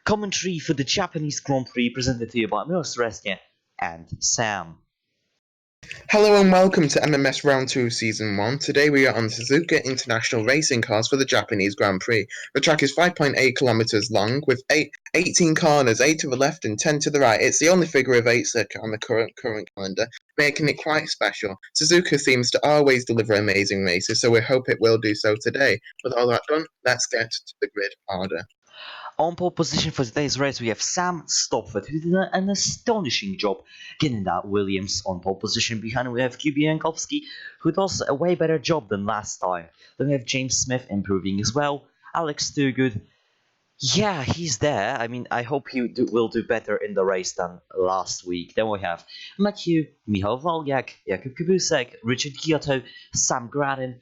Commentary for the Japanese Grand Prix presented to you by Milosrestia and Sam. Hello and welcome to MMS Round 2 Season 1. Today we are on Suzuka International Racing Cars for the Japanese Grand Prix. The track is 5.8 kilometers long with 18 corners, 8 to the left and 10 to the right. It's the only figure of 8 circuit on the current calendar, making it quite special. Suzuka seems to always deliver amazing races, so we hope it will do so today. With all that done, let's get to the grid order. On pole position for today's race, we have Sam Stopford, who did an astonishing job getting that Williams on pole position. Behind we have QB Jankowski, who does a way better job than last time. Then we have James Smith improving as well. Alex Toogood, yeah, he's there. I mean, I hope he will do better in the race than last week. Then we have Matthew, Michał Waliak, Jakub Kubusek, Richard Giotto, Sam Gradin,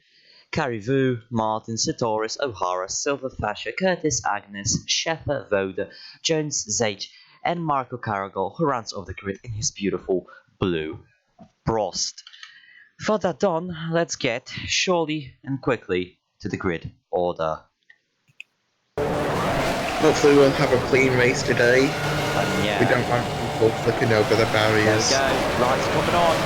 Carrie Vu, Martin Satoris, O'Hara, Silver Fasher, Curtis Agnes, Sheffer Voda, Jones Zage, and Marco Caragol, who runs off the grid in his beautiful blue Prost. For that done, let's get surely and quickly to the grid order. Hopefully we'll have a clean race today. Yeah. We don't want people flipping over the barriers. There we go, lights coming on.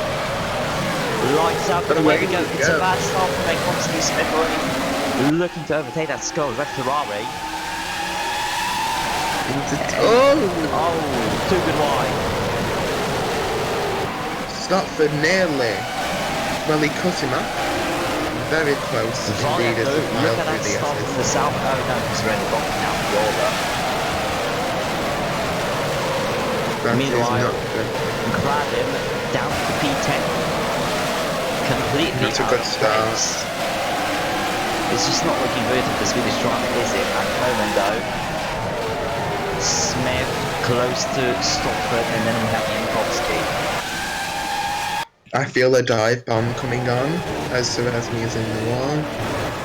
Lights out, but away we go. It's a bad start for Jankowski. Smith already looking to overtake that Skull Red Ferrari. Too good wide. Stopford nearly. Well, he cut him off. Very close indeed as the mile look at that through the stop assist. from the south. Oh no, he's already blocking out the order. That Meanwhile, is not good. grab him down to P10. Completely That's a out good of start. place. It's just not looking good for the Swedish driver, is it? At the moment, though. Smith close to Stopford, and then we have Jankowski. I feel a dive bomb coming on as Serasmi is in the wall.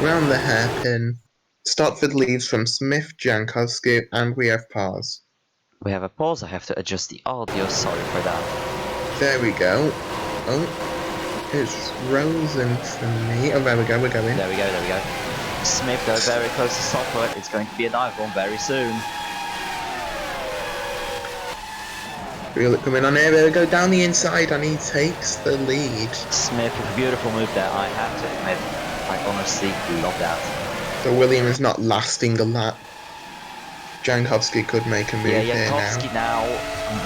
Round the hairpin. Stopford leaves from Smith, Jankowski, and we have pause. We have a pause. I have to adjust the audio. Sorry for that. There we go. Oh. It's Rosen for me. Oh, there we go, we're going. There we go. Smith, though, very close to Stopford. It's going to be a dive bomb very soon. Feel it coming on here. There we go, down the inside, and he takes the lead. Smith with a beautiful move there, I have to admit. I honestly love that. So William is not lasting a lap. Jankowski could make a move here Jankowski now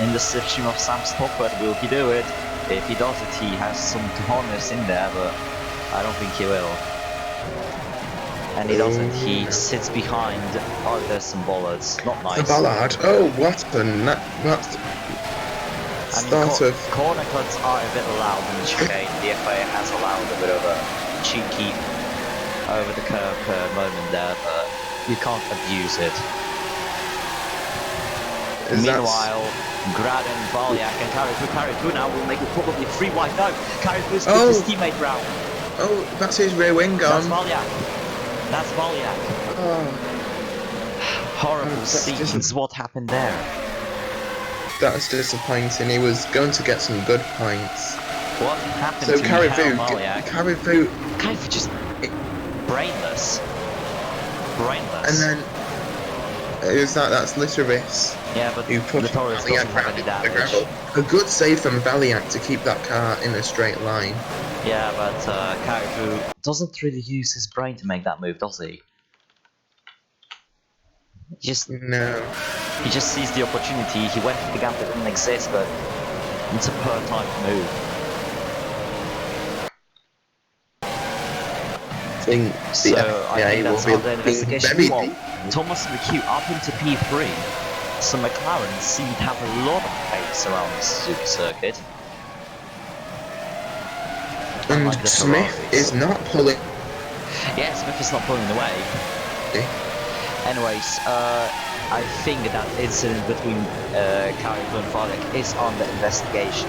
in the section of Sam Stopford. Will he do it? If he does it, he has some harness in there, but I don't think he will. And he doesn't. He sits behind. Oh, there's some bollards. Not nice. The bollard. Oh, what the corner cuts are a bit allowed in the chicane. The FIA has allowed a bit of a cheeky over the curve moment there, but you can't abuse it. Meanwhile, Gradin, Valiak and Carrifu now will make it probably 3 wide. No, Carrifu's put his teammate round. Oh, that's his rear wing gone. That's Valiak. Oh. Horrible scenes. What happened there? That was disappointing. He was going to get some good points. What happened to Valiak? Carrifu just brainless. And then that's Litteris. Yeah, but Litteris doesn't have any damage. A good save from Valiak to keep that car in a straight line. Yeah, but Carrifu doesn't really use his brain to make that move, does he? No. He just sees the opportunity. He went for the gap that didn't exist, but it's a per type move. I think that's under investigation. Thomas McHugh up into P3. So McLaren seem to have a lot of pace around the Suzuka circuit. And Smith is not pulling. Yeah, Smith is not pulling away. Okay. Anyways, I think that incident between Carrifu and Valiak is under investigation.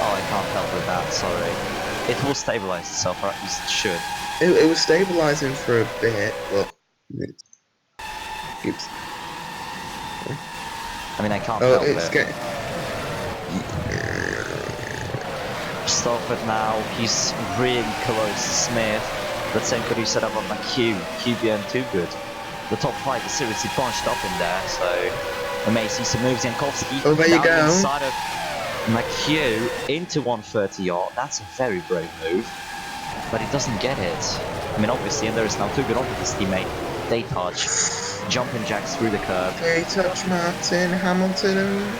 Oh, I can't help with that, sorry. It will stabilize itself, or at least it should. It was stabilizing for a bit, but it keeps. I mean, I can't help it. Stopford now, he's really close to Smith. The same could be set up on McHugh. QB and too good. The top 5 is seriously bunched up in there, so we may see some moves. Jankowski Oh, there you down go. inside of McHugh into 130 yard. That's a very brave move, but he doesn't get it. I mean, obviously, and there is now too good on with his teammate. They touch, jumping jacks through the curb. They touch Martin Hamilton.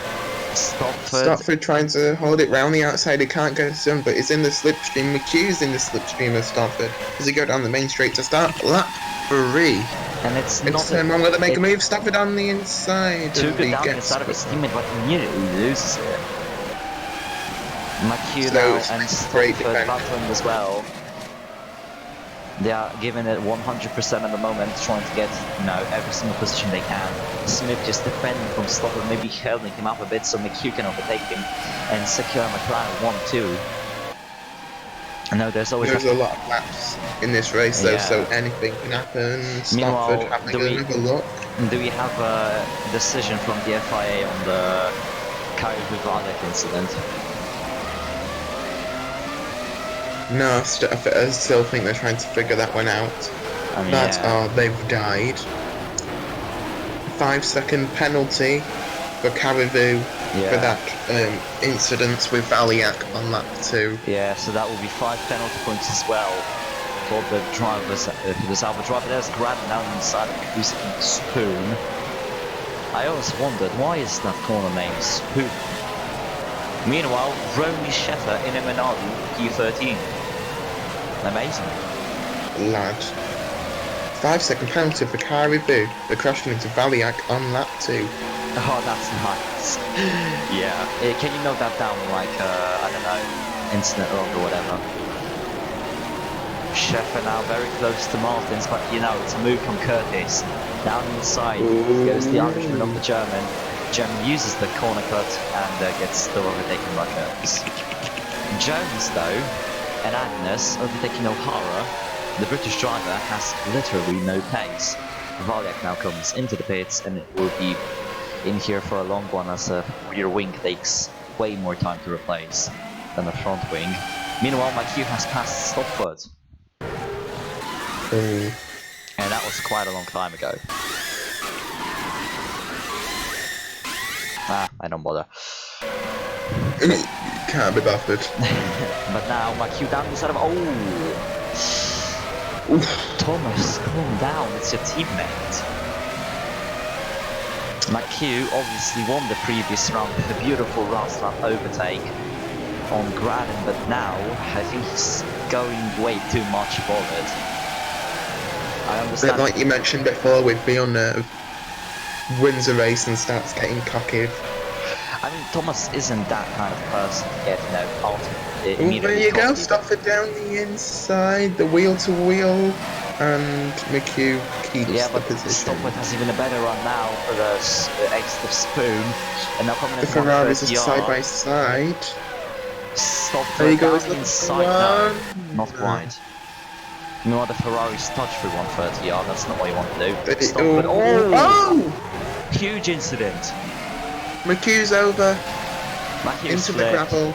Stopford. Stopford trying to hold it round the outside. He can't get it done, but he's in the slipstream. McHugh's in the slipstream of Stopford. Does he go down the main straight to start? Lap 3. And it's Into not turn 1, will they make a it- move? Stopford on the inside. too and good he down gets inside of his teammate, but immediately loses it. McHugh So now it's and great Stopford defense. battling as well. They are giving it 100% at the moment, trying to get, every single position they can. Smith just defending from Stopford, maybe holding him up a bit so McHugh can overtake him and secure McLaren 1-2. I know there's always There's a lot of laps in this race, though, Yeah. so anything can happen. Meanwhile, Stopford having another look. do we have a decision from the FIA on the Caribou Valdec incident? No, I still think they're trying to figure that one out. I mean, They've died. 5-second penalty for Caribou for that incident with Valiak on lap 2. Yeah, so that will be 5 penalty points as well for the drivers, for the Sauber driver. There's Grant down inside of using Spoon. I always wondered, why is that corner named Spoon? Meanwhile, Romy Sheffer in a Minardi P13. Amazing. Lad. 5-second penalty for Caribou. They're crashing into Valiak on lap 2. Oh, that's nice. Yeah. Can you note that down, like, I don't know, incident log or whatever? Sheffer now very close to Martins, but it's a move from Curtis. Down inside goes the Irishman of the German. German uses the corner cut and gets still overtaken by Curtis. Jones, though, and Agnes overtaking O'Hara. The British driver has literally no pace. Valiak now comes into the pits and it will be in here for a long one as a rear wing takes way more time to replace than a front wing. Meanwhile, McHugh has passed Stopford. And that was quite a long time ago. I don't bother. Can't be bothered. But now McHugh down inside of Thomas, calm down, it's your teammate. McHugh obviously won the previous round with a beautiful last lap overtake on Graden, but now I think he's going way too much forward. I But understand. like you mentioned before with Villeneuve, wins a race and starts getting cocky. I mean, Thomas isn't that kind of person to get, There immediately you go, cocky. Stopford down the inside, the wheel to wheel, and McHugh keeps the position. Stopford has even a better run now for the exit of Spoon, and now coming The in Ferraris 130 are side by yard. side. There Stopford you go, down is inside, that no, not quite. Meanwhile, the Ferraris touch through 130 yard, that's not what you want to do. Stopford, Oh! huge incident. McHugh's over, Matthew's into the flipped. gravel,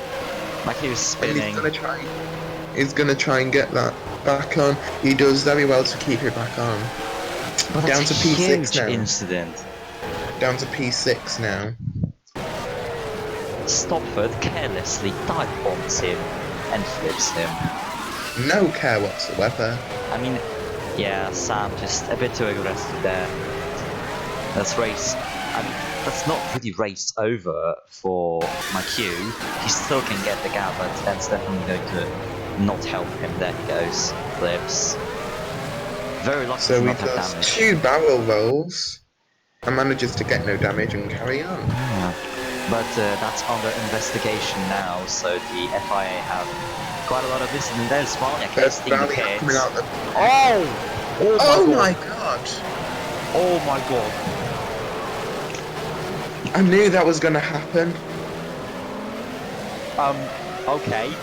Matthew's and spinning. he's gonna try and get that back on. He does very well to keep it back on. But Down that's to a P6 huge now. incident. Down to P6 now. Stopford carelessly dive bombs him and flips him. No care whatsoever. I mean, yeah, Sam just a bit too aggressive there. That's race. I mean, that's not really race over for McHugh. He still can get the gap, but that's definitely going to not help him. There he goes. Flips. Very lucky So to he not have does damage. 2 barrel rolls and manages to get no damage and carry on. Yeah. But that's under investigation now, so the FIA have quite a lot of this. And there's Valiak There's exiting the Valiak pits. coming out the... Oh my god! god! Oh my god! I knew that was gonna happen. Okay.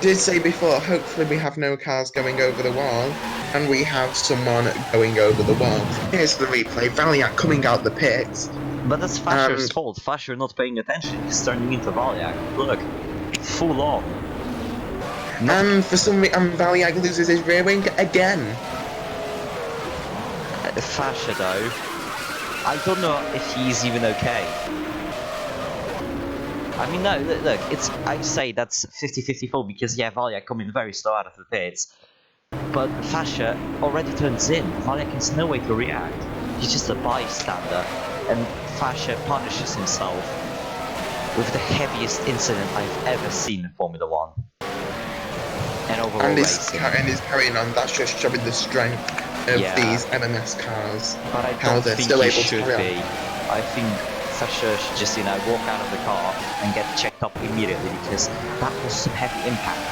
Did say before, hopefully we have no cars going over the wall, and we have someone going over the wall. Here's the replay, Valiak coming out the pits. But that's Fasher's fault. Fasher not paying attention. He's turning into Valiak. Look, full on. And for some reason, Valiak loses his rear wing again. Fascia though, I don't know if he's even okay. I mean, no, look, it's, I say that's 50-50 full because, yeah, Valia coming very slow out of the pits. But Fascia already turns in. Valia has no way to react. He's just a bystander. And Fascia punishes himself with the heaviest incident I've ever seen in Formula 1. And overall and racing. he's carrying on. That's just showing the strength of these MMS cars. But I how don't they're think still he able should to carry be. on. I think Fascia should just, you know, walk out of the car and get checked up immediately because that was some heavy impact.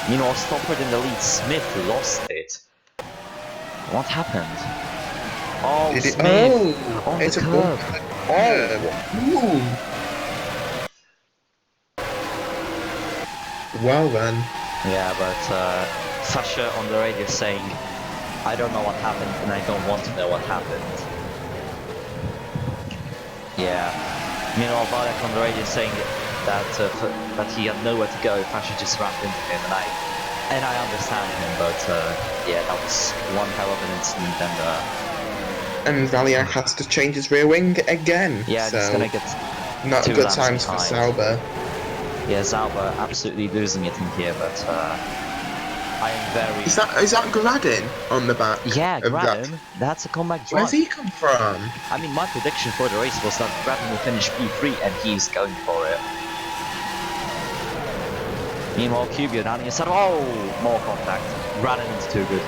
Meanwhile, Stoppard in the lead, Smith lost it. What happened? Oh, Did it? Smith Oh, on it's the a curb. Ooh. Well then. Yeah, but Fascia on the radio saying, I don't know what happened and I don't want to know what happened. Yeah. Meanwhile, Valek on the radio saying that that he had nowhere to go, Fascia just rammed into him, and I understand him, but yeah, that was one hell of an incident, And Valiak has to change his rear wing again. yeah, so he's gonna get not 2 good laps times for behind. Sauber. Yeah, Zauber absolutely losing it in here, but I am very... Is that Gradin on the back? Yeah, of that? Gradin, that's a comeback drive. Where's he come from? I mean, my prediction for the race was that Gradin will finish P3 and he's going for it. Meanwhile, Cubio down the inside. Oh, more contact. Gradin is too good.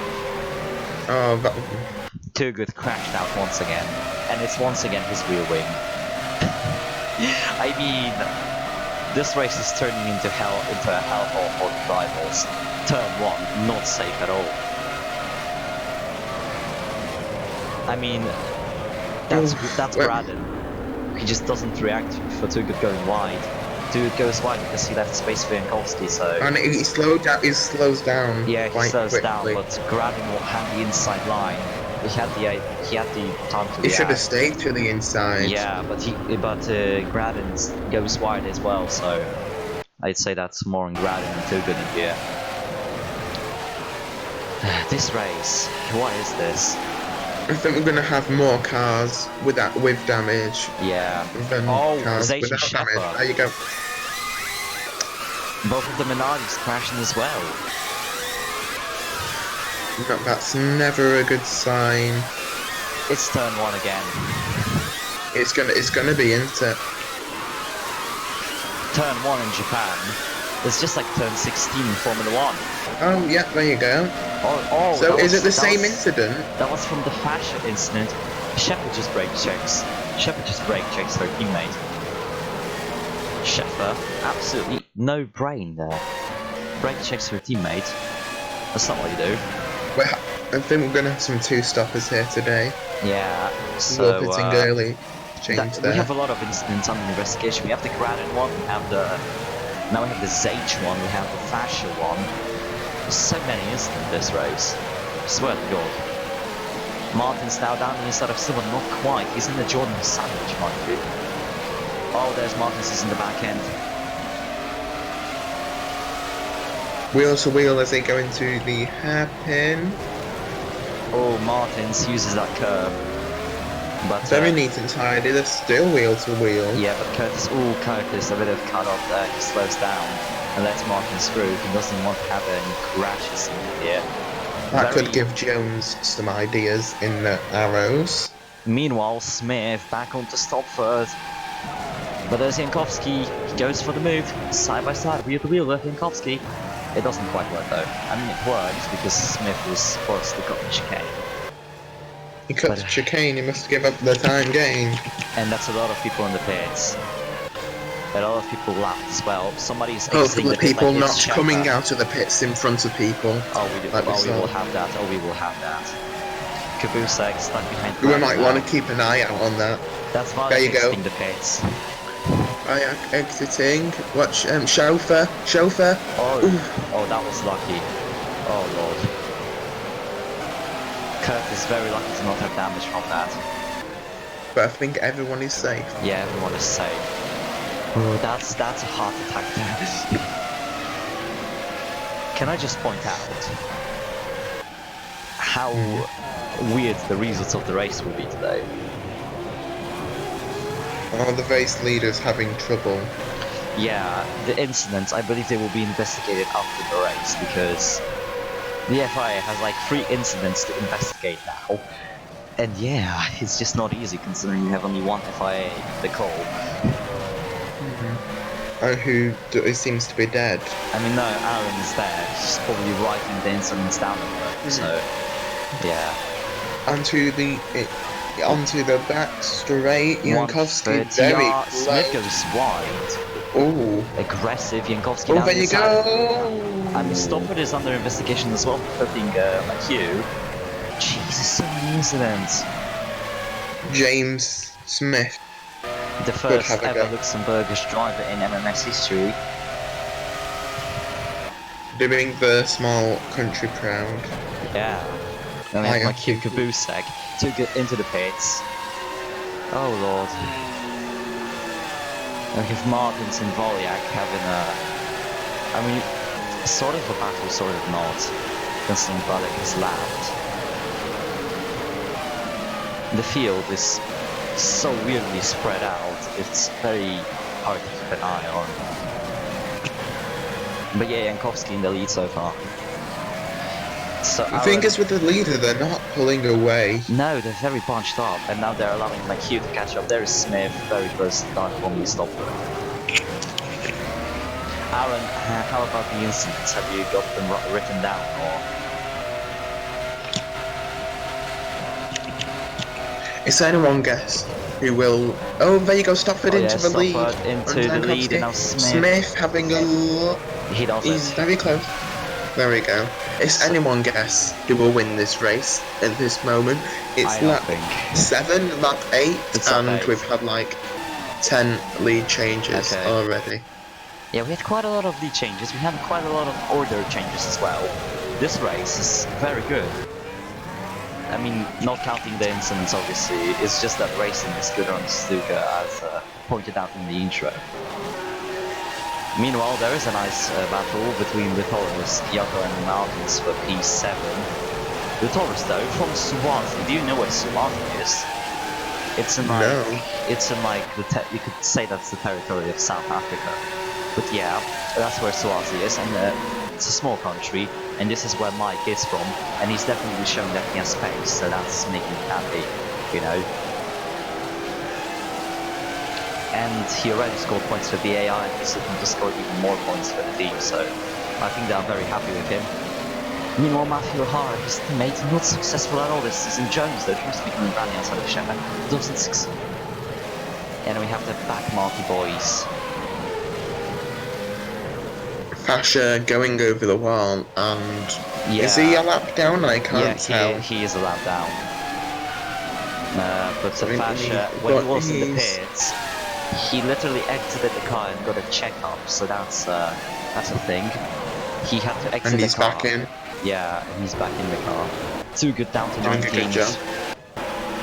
Oh, that... Too good, crashed out once again. And it's once again his rear wing. I mean, this race is turning into a hellhole for the rivals. Turn 1, not safe at all. I mean, that's Gradin. He just doesn't react for Too Good going wide. Too Good goes wide because he left space for Jankowski, so... And he slows down. Yeah, he quite slows quickly. down, but Gradin will have the inside line. He had the time to He react. should have stayed to the inside. Yeah, but Gradin goes wide as well, so I'd say that's more on Gradin than Too Good in here. This race, what is this? I think we're gonna have more cars with damage Yeah. than cars Zayt and without damage. Shepard. There you go. Both of the Minardi's crashing as well. That's never a good sign. It's turn 1 again. It's gonna be, isn't it? Turn 1 in Japan. It's just like turn 16 in Formula 1. Oh yeah, there you go. Oh, So is it the that same was- incident? That was from the Fascia incident. Shepard just brake checks. Shepard just brake checks her teammate. Shepard, absolutely no brain there. Brake checks her teammate. That's not what you do. I think we're gonna have some 2 stoppers here today. Yeah, so Pitting early. Change we there. have a lot of incidents under investigation. We have the Gradin one, we have now we have the Zayt one, we have the Fascia one. There's so many incidents in this race. I swear to God. Martin's now down the inside of Silver, not quite. He's in the Jordan sandwich, mind you. Oh, there's Martin's, he's in the back end. Wheel to wheel as they go into the hairpin. Oh, Martins uses that curve. But Very neat and tidy. They're still wheel to wheel. yeah, but Curtis, a bit of cut off there. He slows down and lets Martins through. He doesn't want to have any crashes in here. That could give Jones some ideas in the arrows. Meanwhile, Smith back on to stop third. But there's Jankowski. He goes for the move. Side by side, wheel to wheel with Jankowski. It doesn't quite work though. I mean, it works because Smith was forced to cut the chicane. He cut the chicane, he must give up the time gain. And that's a lot of people in the pits. A lot of people lapped as well. Somebody's Oh, exiting for the pit people like not it's coming Shepard. out of the pits in front of people. Oh, we do. Like we We saw. will have that. Oh, we will have that. Kabusek stuck behind. We Gradin might now. want to keep an eye out on that. That's why There you go. exiting the pits. Ayak exiting. Watch, chauffeur. Oh, that was lucky. Oh lord. Kurt is very lucky to not have damage from that. But I think everyone is safe. Yeah, everyone is safe. Oh, that's a heart attack there. Can I just point out how weird the results of the race will be today. Are the race leaders having trouble? Yeah, the incidents, I believe they will be investigated after the race, because the FIA has like 3 incidents to investigate now. And yeah, it's just not easy considering you have only one FIA in the call. Who seems to be dead. I mean, no, Aaron is there. He's probably writing the incidents down at work, so yeah. Onto the back straight. Jankowski 130 very yards. Smith goes wide. Oh, Aggressive. Jankowski down there the you side. go. I mean, Stofford is under investigation as well for putting McHugh. Jesus, so many incidents. James Smith, The first have a ever go. Luxembourgish driver in MMS history. doing the small country proud. Yeah. And we Hi, have McHugh Aki. Kabusek to get into the pits. Oh lord. And we have Martins and Volyak having I mean, sort of a battle, sort of not, considering Volyak is lapped. The field is so weirdly spread out, it's very hard to keep an eye on. But yeah, Jankowski in the lead so far. So The thing is with the leader, they're not pulling away. no, they're very bunched up, and now they're allowing McHugh to catch up. There is Smith, very close to start when we stop them. Aaron, how about the incidents? Have you got them written down, or? Is anyone guess who will? Oh, there you go. Stofford into the lead. Into the lead, and now Smith having a look. He does He's it. very close. There we go. Is anyone guess who will win this race at this moment? It's lap 7, lap 8, and 8. we've had like 10 lead changes already. Yeah, we had quite a lot of lead changes. We had quite a lot of order changes as well. This race is very good. I mean, not counting the incidents, obviously. It's just that racing is good on Stuka, as pointed out in the intro. Meanwhile, there is a nice battle between the Taurus, Yoko and the Mountains for P7. The Taurus, though, from Swazi. Do you know where Swazi is? It's in like, it's in like you could say that's the territory of South Africa. But yeah, that's where Swazi is, and it's a small country, and this is where Mike is from, and he's definitely showing that he has space, so that's making me happy, you know. And he already scored points for the AI, and he's looking to score even more points for the team, so I think they're very happy with him. Meanwhile, Matthew O'Hara, his teammate, not successful at all this season. Jones, though, tries to become running outside of Sherman, doesn't succeed. And we have the back marky boys. Fasher going over the wall, and is he a lap down? I can't tell. He is a lap down. But Fasher, when he was in the pits, he literally exited the car and got a checkup, so that's a thing. He had to exit the car. And he's back in. Yeah, and he's back in the car. 2 good down to 19s.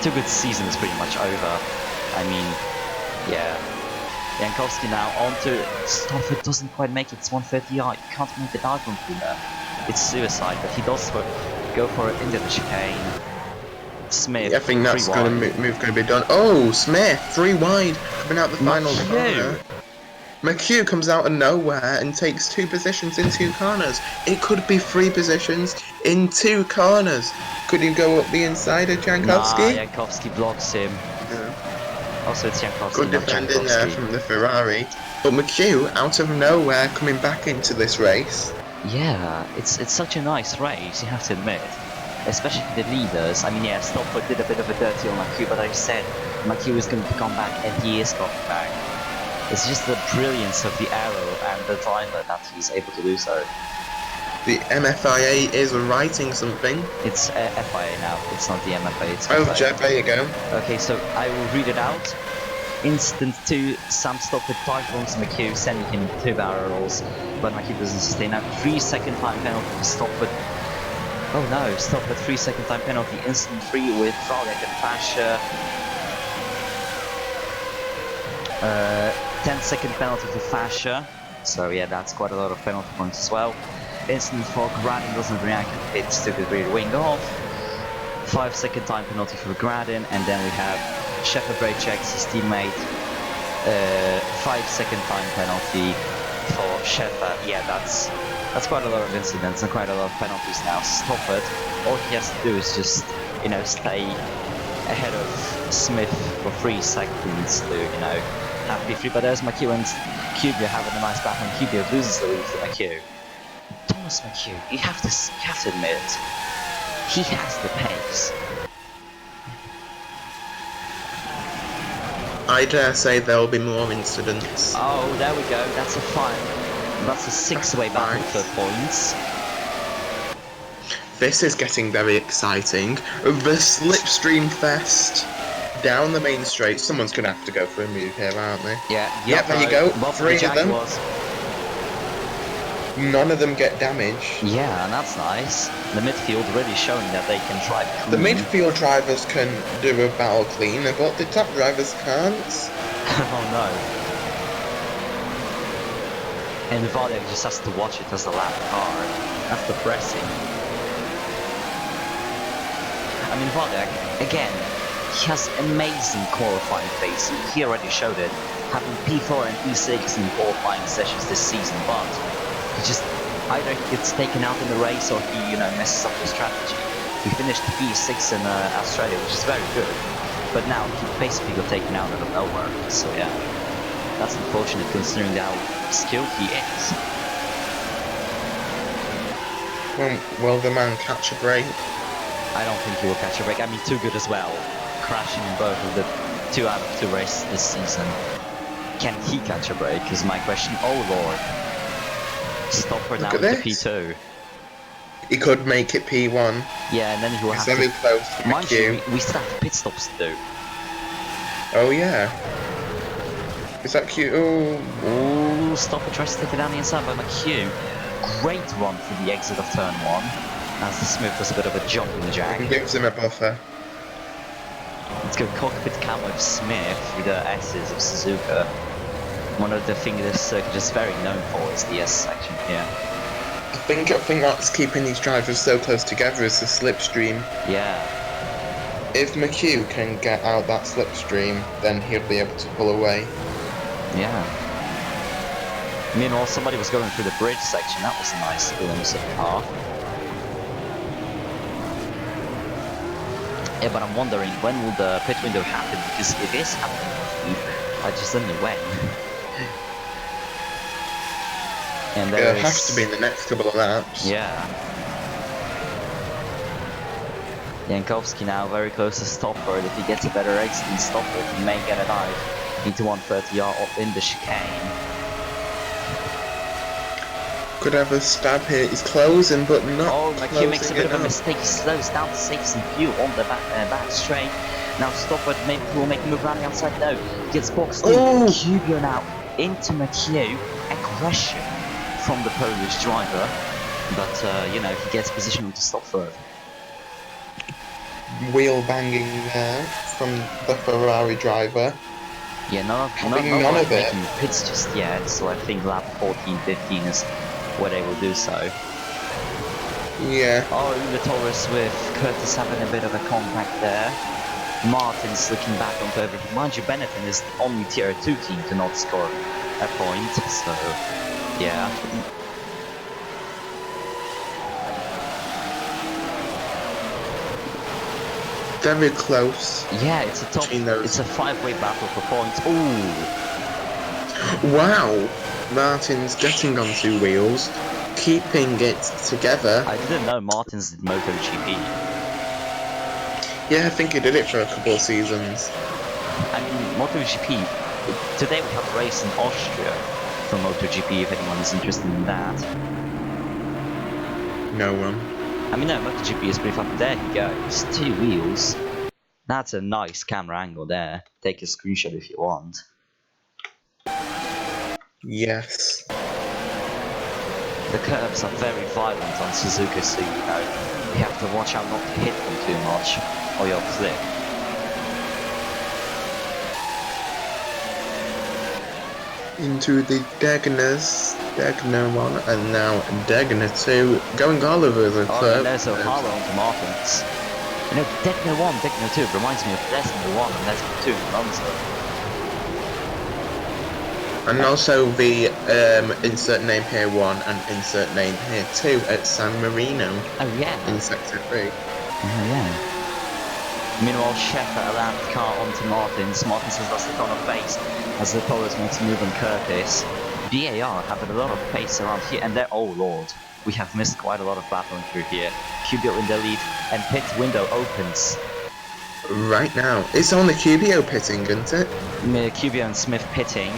2 good seasons pretty much over. I mean, yeah. Jankowski now onto Stofford, doesn't quite make it. It's 130 yard. You can't make the diagonal through there. It's suicide, but he does go for it into the chicane. Smith. Yeah, I think that's going to be done. Oh, Smith 3 wide coming out the final corner. McHugh comes out of nowhere and takes 2 positions in 2 corners. It could be 3 positions in 2 corners. Could he go up the inside of Jankowski? Nah, Jankowski blocks him. Yeah. Also, it's Jankowski. Good defending there from the Ferrari. But McHugh, out of nowhere, coming back into this race. Yeah, it's such a nice race, you have to admit. Especially for the leaders. I mean, yeah, Stofford did a bit of a dirty on McHugh, but I said McHugh is going to come back, and he is coming back. It's just the brilliance of the arrow and the driver that he's able to do so. The MFIA is writing something. It's FIA now, it's not the MFA, it's FIA. Oh, Jeff, there you go. Okay, so I will read it out. Incident 2, Sam Stofford dive-bombs McHugh, sending him 2 barrels, but McHugh doesn't sustain that. 3-second time penalty for Stofford. Oh no, Stofford 3-second time penalty, incident 3 with Frolic and Fasher. 10-second penalty for Fasher. So yeah, that's quite a lot of penalty points as well. Incident 4, Granny doesn't react, it's to the rear wing off. 5-second time penalty for Gradin, and then we have Sheffer brake checks his teammate. 5-second time penalty for Sheffer. Yeah, that's quite a lot of incidents and quite a lot of penalties now. Stoppard, all he has to do is just, you know, stay ahead of Smith for 3 seconds to, you know, have P3. But there's McHugh and Kubica having a nice battle, and Kubica loses the lead to McHugh. Thomas McHugh, you have to admit, he has the pace. I dare say there will be more incidents. Oh, there we go. That's a fine. That's a 6-way battle for points. This is getting very exciting. The slipstream fest down the main straight. Someone's gonna have to go for a move here, aren't they? Yeah. Yep, there you go. Both 3 of them. was. None of them get damaged. Yeah, and that's nice. The midfield really showing that they can drive The clean. midfield drivers can do a battle clean, but the top drivers can't. Oh no. And Valiak just has to watch it as a lap car. That's depressing. I mean, Valiak, again, he has amazing qualifying pace. He already showed it, having P4 and P6 in qualifying sessions this season, but he just either he gets taken out in the race or he, you know, messes up the strategy. He finished P6 in Australia, which is very good, but now he basically got taken out of nowhere. So yeah, that's unfortunate considering how skilled he is. Will the man catch a break? I don't think he will catch a break. I mean, too good as well, crashing in both of the 2 out of 2 races this season. Can he catch a break is my question. Oh lord. Stopper now with the P2. He could make it P1. Yeah, and then he will have very to... close to Mind McHugh. you, we still have pit stops to do. Oh yeah. Is that cute? Oh. Ooh, Stopper tries to take it down the inside by McHugh. Great run for the exit of turn 1. As the Smith does a bit of a jumping jack. He gives him a buffer. Let's go cockpit cam with Smith with the S's of Suzuka. One of the things this circuit is very known for is the S section here. I think that's keeping these drivers so close together is the slipstream. Yeah. If McHugh can get out that slipstream, then he'll be able to pull away. Yeah. Meanwhile, somebody was going through the bridge section. That was a nice glimpse of the car. Yeah, but I'm wondering when will the pit window happen, because it is happening. I just don't know when. And It'll have to be in the next couple of laps. Yeah. Jankowski now very close to Stoppard. If he gets a better exit than Stoppard, he may get a dive into 130 yard up in the chicane. Could have a stab here. He's closing, but not. Oh, McHugh makes a bit of a enough. mistake. He slows down to save some fuel on the back straight. Now Stoppard maybe will make a move around the outside. No, gets boxed in. Oh! Kubica now into McHugh. Aggression from the Polish driver, but you know, he gets positioned to stop further. Wheel banging there from the Ferrari driver. Yeah, none of it. Making pits just yet, so I think lap 14, 15 is where they will do so. Yeah. Oh, the Taurus with Curtis having a bit of a contact there. Martin's looking back onto everything. Mind you, Benetton is the only tier 2 team to not score a point, so yeah. Very close. Yeah, it's a top. It's a 5-way battle for points. Ooh. Wow. Martin's getting on 2 wheels, keeping it together. I didn't know Martins did MotoGP. Yeah, I think he did it for a couple of seasons. I mean, MotoGP. Today we have a race in Austria for MotoGP. If anyone is interested in that. No one. I mean, no, MotoGP is pretty fun. There he goes. 2 wheels. That's a nice camera angle there. Take a screenshot if you want. Yes. The curves are very violent on Suzuka, so you know, you have to watch out not to hit them too much, or you'll flip. Into the Degner 1, and now Degner 2, going all over the Oh, curve. and there's O'Hara onto Martins. You know, Techno 1, Techno 2 reminds me of Techno 1 and Techno 2 in Alonso. And also the insert name here 1 and insert name here 2 at San Marino Oh yeah. in Sector 3. Oh yeah. Meanwhile, Sheffer allowed the car onto Martins. Martins has lost a ton of pace as the Polos makes a move on Curtis. BAR having a lot of pace around here, and they're, oh lord, we have missed quite a lot of battling through here. Cubio in the lead, and pit window opens. Right now. It's only Cubio pitting, isn't it? Cubio and Smith pitting.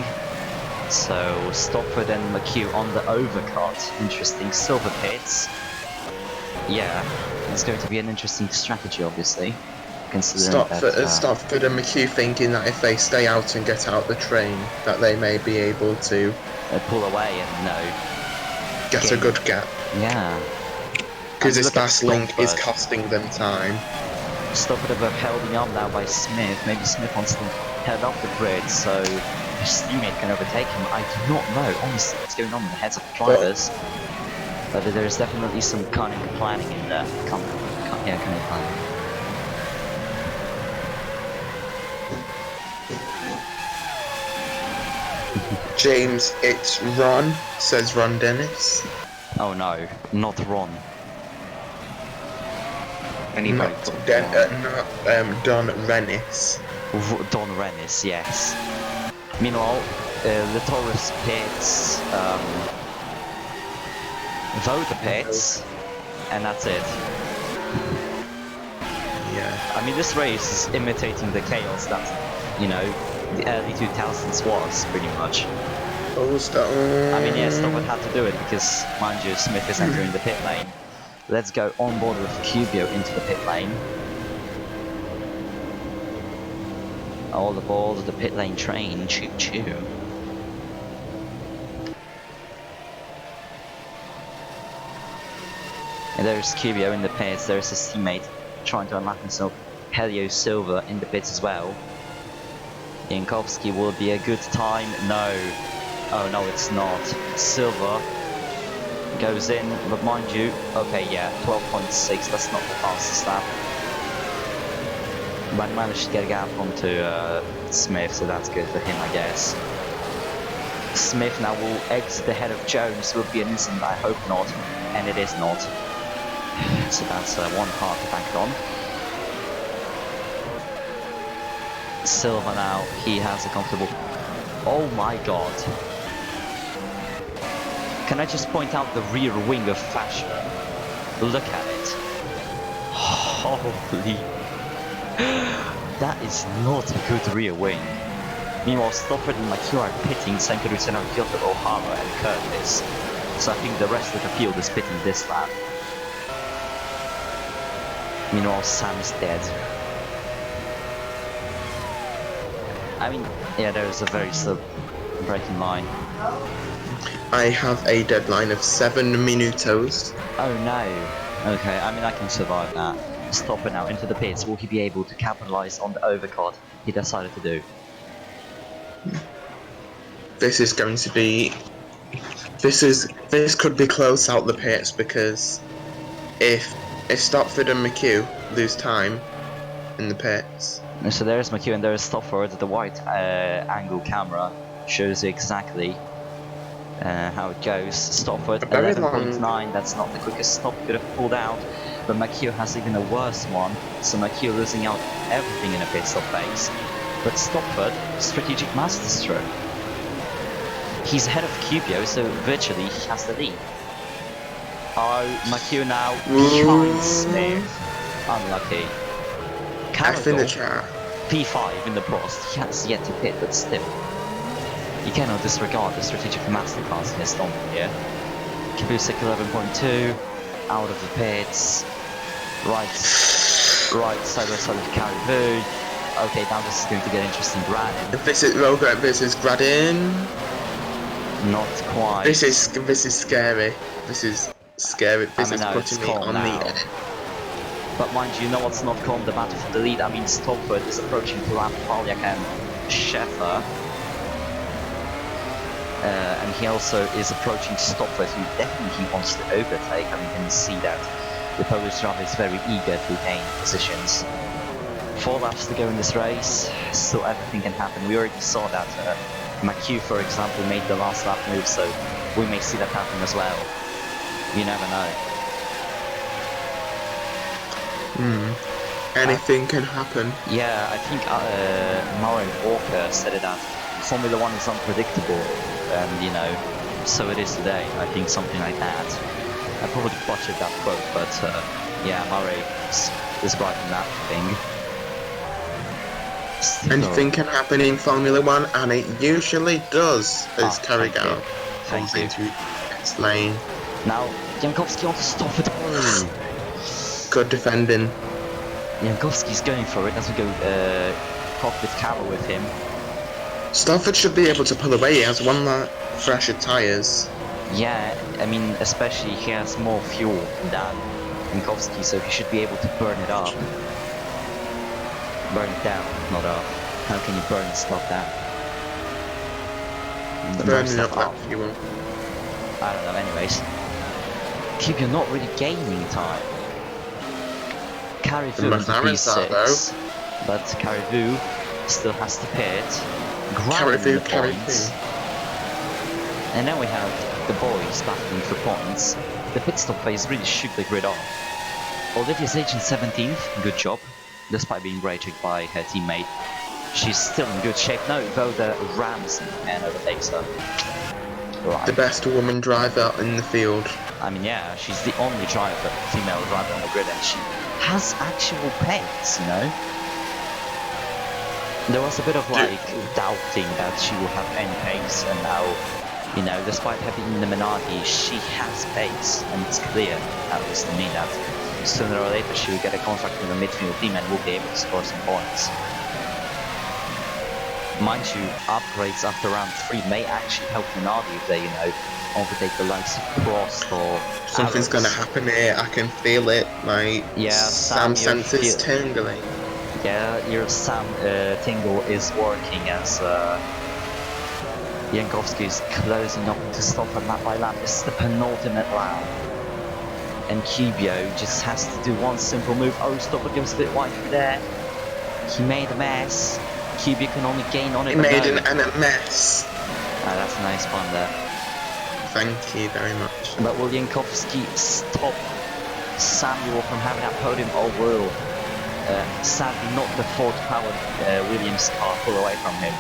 So, Stopford and McHugh on the overcut. Interesting. Silver pits. Yeah, it's going to be an interesting strategy, obviously. Stopford and McHugh thinking that if they stay out and get out the train, that they may be able to pull away and get a good gap. Yeah. Because this fast link is costing them time. Stopford are held on now by Smith. Maybe Smith wants to head off the grid so his teammate can overtake him. I do not know, honestly, what's going on in the heads of the drivers. But there is definitely some cunning planning in there. Cunning planning. James, it's Ron, says Ron Dennis. Oh no, not Ron. Not Don Rennis. Don Rennis, yes. Meanwhile, the Taurus pits, Voda pits, and that's it. Yeah. I mean, this race is imitating the chaos that, you know, the early 2000s was, pretty much. Oh, stop. I mean, yeah, Stopford had to do it because, mind you, Smith is entering the pit lane. Let's go on board with Cubio into the pit lane. All aboard the pit lane train, choo choo. And there's Cubio in the pits, there's his teammate trying to unlock himself. Helio Silver in the pits as well. Jankowski will be a good time. No. Oh no, it's not. Silver goes in, but mind you, okay, yeah, 12.6, that's not the fastest lap. But managed to get a gap onto Smith, so that's good for him, I guess. Smith now will exit the head of Jones, will be an incident, I hope not, and it is not. So that's one car to bank on. Silva now, he has a comfortable... Oh my god. Can I just point out the rear wing of Fashion? Look at it. Holy... That is not a good rear wing. Meanwhile, Stopford and McHugh are pitting, St. Luciano, Kyoto, O'Hara and Curtis. So I think the rest of the field is pitting this lap. Meanwhile, Sam's dead. I mean, yeah, there's a very slow braking line. I have a deadline of 7 minutos. Oh no. Okay, I mean, I can survive that. Stopper now into the pits. Will he be able to capitalize on the overcut he decided to do? This is going to be... This could be close out the pits because if Stopford and McHugh lose time in the pits. So there's McHugh and there's Stopford. The wide angle camera shows you exactly how it goes. Stopford 11.9, that's not the quickest stop he could have pulled out, but McHugh has even a worse one, so McHugh losing out everything in a pit stop phase. But Stopford, strategic masterstroke. He's ahead of Cubio, so virtually he has the lead. Oh, McHugh now behind Smith. Unlucky. F in the chat. P5 in the Prost. He has yet to pit, but still. You cannot disregard the strategic masterclass he has done here. Kabusek 11.2, out of the pits. Right side by side with Caribou. Okay, now this is going to get interesting. Gradin. This is Gradin. Not quite. This is scary. This is scary. This is putting me on the edge. But mind you, know what's not calm? The battle for the lead. I mean, Stopford is approaching Turan, Paliak and Sheffer. And he also is approaching Stopford, who definitely wants to overtake. I mean, you can see that The Polish driver is very eager to gain positions. 4 laps to go in this race, still everything can happen. We already saw that McHugh, for example, made the last lap move, so we may see that happen as well. You never know. Anything can happen. Yeah, I think Murray Walker said it that Formula 1 is unpredictable, and you know, so it is today. I think something like that. I probably butchered that quote, but yeah, Murray is right in that thing. Anything can happen in Formula 1, and it usually does, as Carrigal Thank comes you. into its lane. Now, Jankowski on to stop it. Good defending. Jankowski's going for it as we go cockpit camera with him. Stafford should be able to pull away. He has one lap fresher tyres. Yeah, I mean, especially he has more fuel than Jankowski, so he should be able to burn it up. Burn it down, not up. How can you burn stuff down? Burning up that fuel. I don't know, anyways. Keep you not really gaining time. Carrivu into P6, but Carrivu still has to pit. Grabbing the points. And then we have the boys battling for points. The pit stop phase really shook the grid off. Olivia's agent 17th, good job. Despite being rated by her teammate, she's still in good shape now, though the Ramsey man overtakes her. Right. The best woman driver in the field. I mean, yeah, she's the only driver, female driver on the grid, and she has actual pace, you know? There was a bit of like doubting that she will have any pace, and now, you know, despite having the Minardi, she has pace, and it's clear, at least to me, that sooner or later she will get a contract in the midfield team and will be able to score some points. Mind you, upgrades after round 3 may actually help Minardi if they, you know, overtake the likes of Prost or Something's gonna happen here. I can feel it. My Sam senses tingling. Yeah, your Sam tingle is working as Jankowski is closing up to stop at lap by lap. This is the penultimate lap. And Kibio just has to do one simple move. Oh, stop, it goes a bit wide through there. He made a mess. Kibio can only gain on it. He made an MMS. That's a nice one there. Thank you very much. But will Jankowski stop Samuel from having that podium, or will sadly not the Ford powered Williams car pull away from him?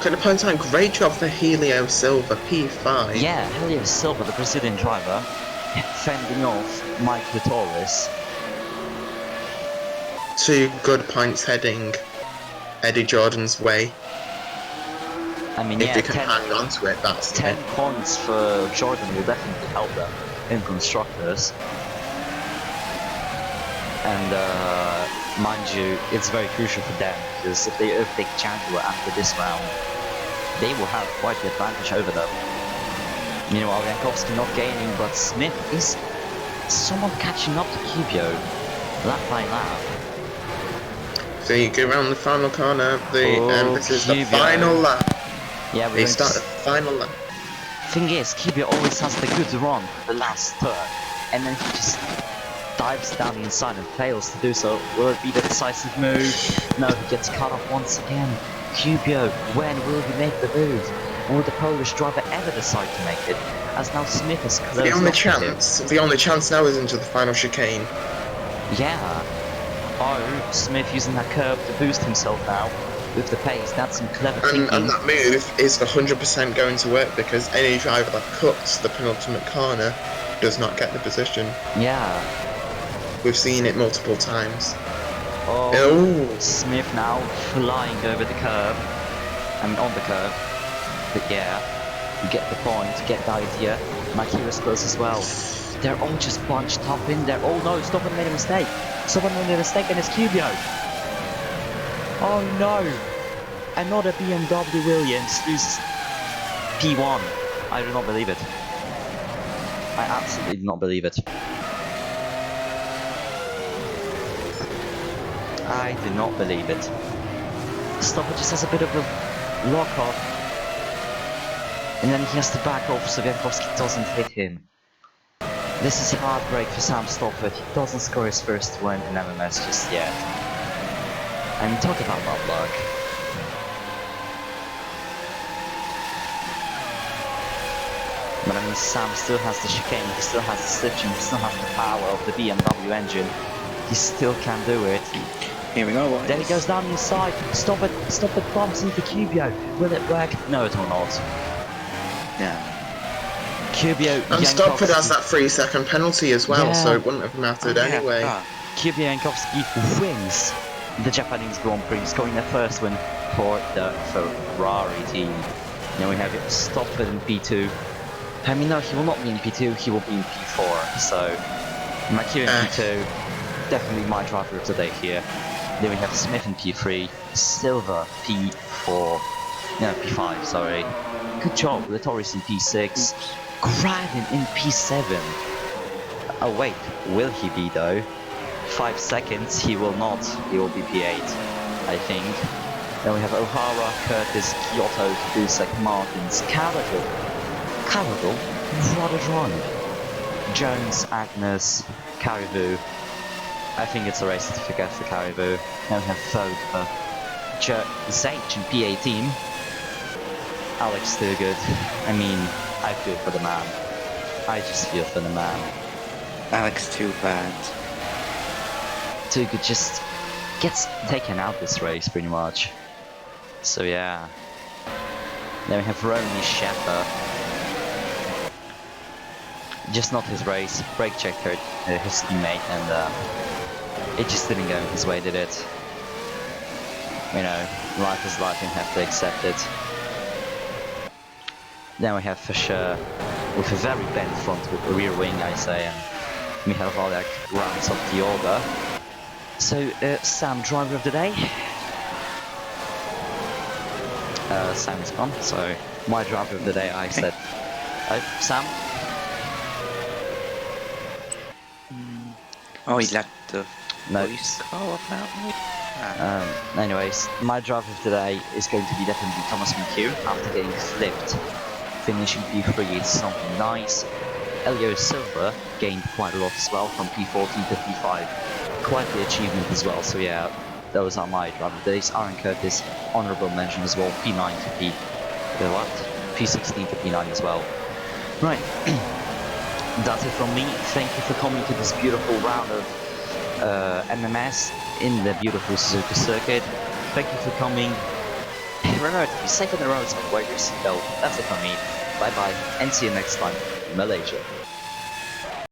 Could I point out, great job for Helio Silva, P5. Yeah, Helio Silva, the Brazilian driver, fending off Mike Torres. 2 good points heading Eddie Jordan's way. I mean, if yeah, they can hang on to it, that's 10 points for Jordan will definitely help them in constructors. And mind you, it's very crucial for them, because if they overtake Jaguar after this round, they will have quite the advantage over them. Meanwhile, Jankowski not gaining, but Smith is somewhat catching up to Kibio, lap by lap. So you go around the final corner, this is the final lap. Yeah, we start the final lap. Thing is, Kibio always has the good run the last turn, and then he just dives down the inside and fails to do so. Will it be the decisive move? No, he gets cut off once again. Kibio, when will he make the move? Will the Polish driver ever decide to make it? As now Smith is close. The only chance now is into the final chicane. Yeah. Oh, Smith using that curve to boost himself now with the pace. That's some clever thinking. And that move is 100% going to work, because any driver that cuts the penultimate corner does not get the position. Yeah. We've seen it multiple times. Oh, Smith now flying over the curve. I mean, on the curve. But yeah, you get the point, get the idea. Makira's close as well. They're all just bunched up in there. Oh no, someone made a mistake. Someone made a mistake, and it's Kibio. Oh no! Another BMW Williams loses P1. I do not believe it. I absolutely do not believe it. I do not believe it. Stopper just has a bit of a lock off. And then he has to back off so Jankowski doesn't hit him. This is heartbreak for Sam Stofford. He doesn't score his first win in MMS just yet. I mean, talk about bad luck. But I mean, Sam still has the chicane, he still has the stitching, he still has the power of the BMW engine. He still can do it. Here we go, boys. Then he goes down inside. Stop it, bumps into Cubio. Will it work? No, it will not. Yeah. Cubio, And Stopford has Jankowski. that 3-second penalty as well, Yeah. so it wouldn't have mattered anyway. Cubio Jankowski wins the Japanese Grand Prix, scoring their first win for the Ferrari team. Then we have Stofford in P2. I mean, no, he will not be in P2, he will be in P4. So, Makira in P2, definitely my driver of the day here. Then we have Smith in P3, Silver P4, no, P5, sorry. Good job, Latoris in P6, Gradin in P7. Oh wait, will he be though? 5 seconds, he will not, he will be P8, I think. Then we have O'Hara, Curtis, Kyoto, Dusek, Martins, Caragol, rather drunk. Jones, Agnes, Caribou. I think it's a race certificate for Caribou. Then we have Vogel, Zage in P18. Alex still good. I mean, I feel for the man. I just feel for the man. Alex too bad. Too good, just gets taken out this race pretty much. So yeah. Then we have Ronnie Shepper. Just not his race. Brake checked his teammate, and it just didn't go his way, did it? You know, life is life and have to accept it. Then we have Fischer with a very bent front rear wing, I say, and Michal Waliak rounds up the order. So, Sam, driver of the day? Sam is gone, so my driver of the day, I said. Sam? Oh, he let the No. police call apparently. Anyways, my driver of the day is going to be definitely Thomas McHugh after getting flipped. Finishing P3 is something nice. Elio Silva gained quite a lot as well, from P14 to P5. Quite the achievement as well, so yeah, those are my driver days. Aaron Curtis, honourable mention as well, P9 to P16 to P9 as well. Right, that's it from me. Thank you for coming to this beautiful round of MMS in the beautiful Suzuka circuit. Thank you for coming. Remember to be safe on the roads and wear your seatbelt. That's it from me. Bye bye, and see you next time in Malaysia.